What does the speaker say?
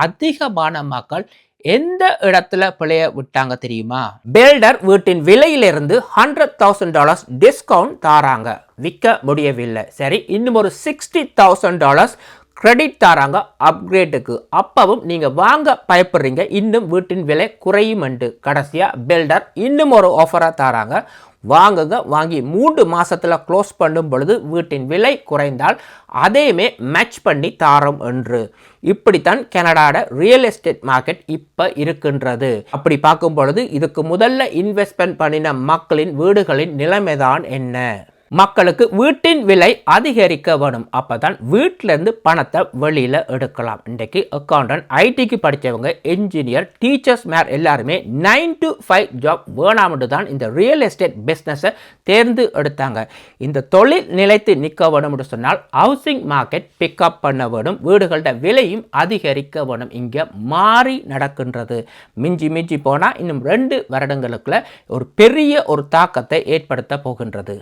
அதிகமான மக்கள் எந்த இடத்துல பிழைய விட்டாங்க தெரியுமா? பில்டர் வீட்டின் விலையிலிருந்து $100,000 டிஸ்கவுண்ட் தாராங்க, விற்க முடியவில்லை. சரி, இன்னும் ஒரு $60,000 கிரெடிட் தாராங்க அப்கிரேடுக்கு. அப்பவும் நீங்க வாங்க பயப்படுறீங்க, இன்னும் வீட்டின் விலை குறையும் என்று. கடைசியா பில்டர் இன்னும் ஒரு ஆஃபரா தாராங்க, வாங்குங்க, வாங்கி 3 மாசத்துல க்ளோஸ் பண்ணும் பொழுது வீட்டின் விலை குறைந்தால் அதையுமே மேட்ச் பண்ணி தாரோம் என்று. இப்படித்தான் கனடாட ரியல் எஸ்டேட் மார்க்கெட் இப்ப இருக்கின்றது. அப்படி பார்க்கும் பொழுது இதுக்கு முதல்ல இன்வெஸ்ட்மெண்ட் பண்ணின மக்களின் வீடுகளின் நிலைமைதான் என்ன? மக்களுக்கு வீட்டின் விலை அதிகரிக்க வேணும், அப்பதான் வீட்டில இருந்து பணத்தை வெளியில எடுக்கலாம். இன்றைக்கு அக்கௌண்டன்ட், ஐடிக்கு படித்தவங்க, என்ஜினியர், டீச்சர்ஸ் மேர் எல்லாருமே 9 to 5 ஜாப் வேணாம்னு தான் இந்த ரியல் எஸ்டேட் பிஸ்னஸை தேர்ந்து எடுத்தாங்க. இந்த தொழில் நிலைத்து நிற்க வேணும் என்று சொன்னால் ஹவுசிங் மார்க்கெட் பிக்கப் பண்ண வேணும், வீடுகளோட விலையும் அதிகரிக்க வேணும். இங்கே மாறி நடக்கின்றது. மிஞ்சி மிஞ்சி போனால் இன்னும் 2 வருடங்களுக்குள்ள ஒரு பெரிய ஒரு தாக்கத்தை ஏற்படுத்த போகின்றது.